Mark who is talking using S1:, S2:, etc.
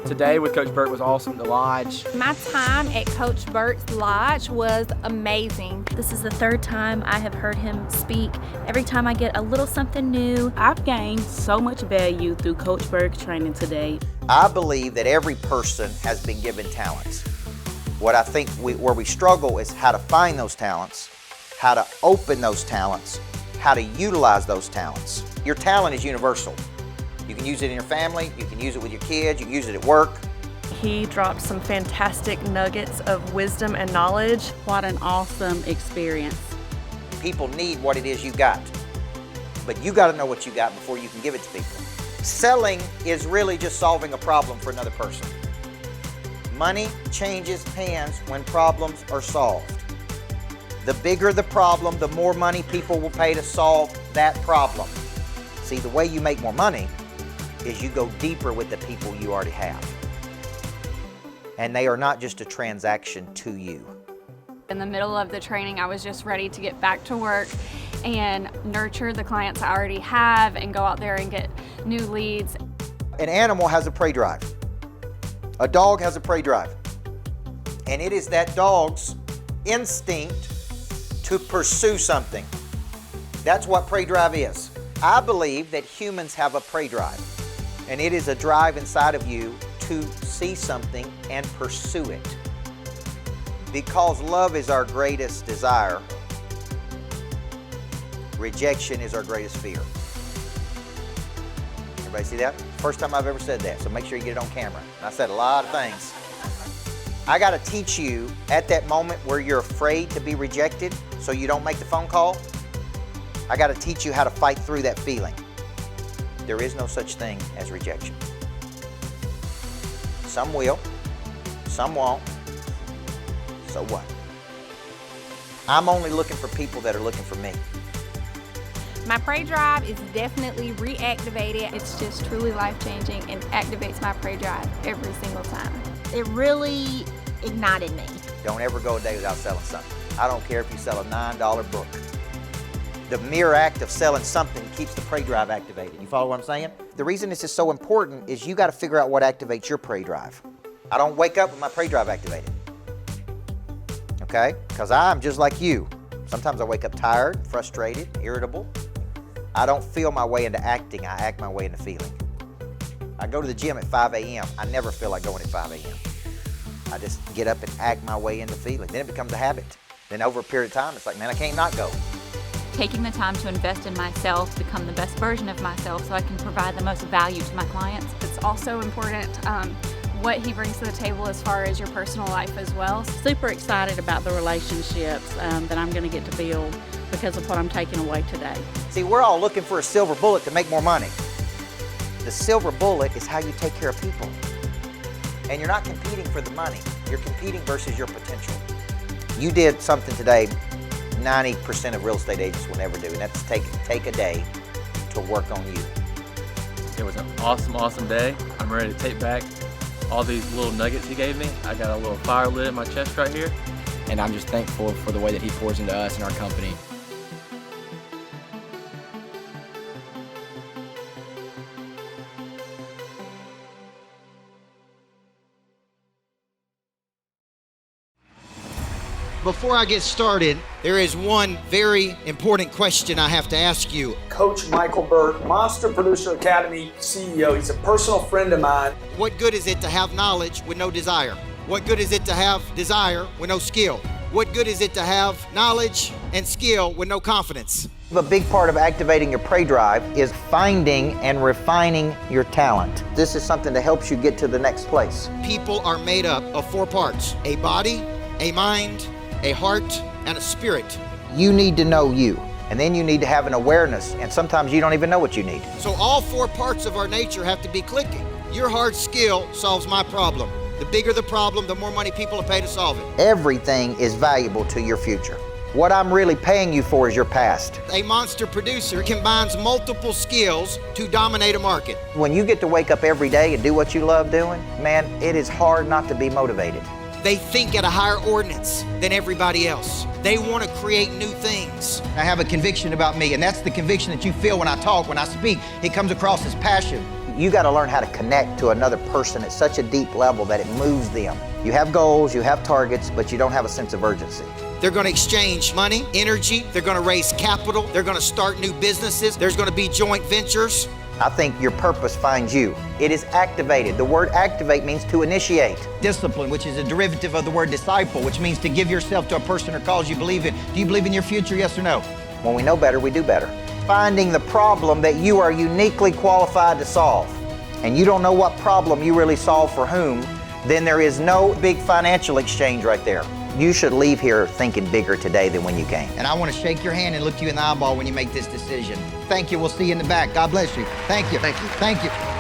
S1: Today with Coach Burt was awesome. The lodge.
S2: My time at Coach Burt's Lodge was amazing.
S3: This is the third time I have heard him speak. Every time I get a little something new.
S4: I've gained so much value through Coach Burt's training today.
S5: I believe that every person has been given talents. What I think where we struggle is how to find those talents, how to open those talents, how to utilize those talents. Your talent is universal. You can use it in your family, you can use it with your kids, you can use it at work.
S6: He dropped some fantastic nuggets of wisdom and knowledge.
S4: What an awesome experience.
S5: People need what it is you got, but you got to know what you got before you can give it to people. Selling is really just solving a problem for another person. Money changes hands when problems are solved. The bigger the problem, the more money people will pay to solve that problem. See, the way you make more money is you go deeper with the people you already have. And they are not just a transaction to you.
S7: In the middle of the training, I was just ready to get back to work and nurture the clients I already have and go out there and get new leads.
S5: An animal has a prey drive. A dog has a prey drive. And it is that dog's instinct to pursue something. That's what prey drive is. I believe that humans have a prey drive, and it is a drive inside of you to see something and pursue it. Because love is our greatest desire, rejection is our greatest fear. Everybody see that? First time I've ever said that, so make sure you get it on camera. I said a lot of things. I got to teach you at that moment where you're afraid to be rejected so you don't make the phone call. I got to teach you how to fight through that feeling. There is no such thing as rejection. Some will, some won't. So what? I'm only looking for people that are looking for me.
S2: My prey drive is definitely reactivated. It's just truly life-changing and activates my prey drive every single time.
S8: It really ignited me.
S5: Don't ever go a day without selling something. I don't care if you sell a $9 book. The mere act of selling something keeps the prey drive activated. You follow what I'm saying? The reason this is so important is you got to figure out what activates your prey drive. I don't wake up with my prey drive activated. Okay? Because I'm just like you. Sometimes I wake up tired, frustrated, irritable. I don't feel my way into acting, I act my way into feeling. I go to the gym at 5 a.m. I never feel like going at 5 a.m. I just get up and act my way into feeling. Then it becomes a habit. Then over a period of time, it's like, man, I can't not go.
S9: Taking the time to invest in myself, become the best version of myself so I can provide the most value to my clients.
S7: It's also important what he brings to the table as far as your personal life as well.
S4: Super excited about the relationships that I'm going to get to build because of what I'm taking away today.
S5: See, we're all looking for a silver bullet to make more money. The silver bullet is how you take care of people. And you're not competing for the money. You're competing versus your potential. You did something today 90% of real estate agents will never do, and that's take a day to work on you.
S1: It was an awesome day. I'm ready to take back all these little nuggets he gave me. I got a little fire lit in my chest right here.
S10: And I'm just thankful for the way that he pours into us and our company.
S5: Before I get started, there is one very important question I have to ask you.
S11: Coach Micheal Burt, Monster Producer Academy CEO. He's a personal friend of mine.
S5: What good is it to have knowledge with no desire? What good is it to have desire with no skill? What good is it to have knowledge and skill with no confidence? A big part of activating your prey drive is finding and refining your talent. This is something that helps you get to the next place. People are made up of 4 parts: a body, a mind, a heart, and a spirit. You need to know you, and then you need to have an awareness, and sometimes you don't even know what you need. So all 4 parts of our nature have to be clicking. Your hard skill solves my problem. The bigger the problem, the more money people will pay to solve it. Everything is valuable to your future. What I'm really paying you for is your past. A monster producer combines multiple skills to dominate a market. When you get to wake up every day and do what you love doing, man, it is hard not to be motivated. They think at a higher ordinance than everybody else. They want to create new things. I have a conviction about me, and that's the conviction that you feel when I talk, when I speak. It comes across as passion. you got to learn how to connect to another person at such a deep level that it moves them. You have goals, you have targets, but you don't have a sense of urgency.
S12: They're going to exchange money, energy, they're going to raise capital, they're going to start new businesses, there's going to be joint ventures.
S5: I think your purpose finds you. It is activated. The word activate means to initiate.
S13: Discipline, which is a derivative of the word disciple, which means to give yourself to a person or cause you believe in. Do you believe in your future, yes or no?
S5: When we know better, we do better. Finding the problem that you are uniquely qualified to solve, and you don't know what problem you really solve for whom, then there is no big financial exchange right there. You should leave here thinking bigger today than when you came.
S13: And I want to shake your hand and look you in the eyeball when you make this decision. Thank you. We'll see you in the back. God bless you. Thank you.
S12: Thank you.
S13: Thank you.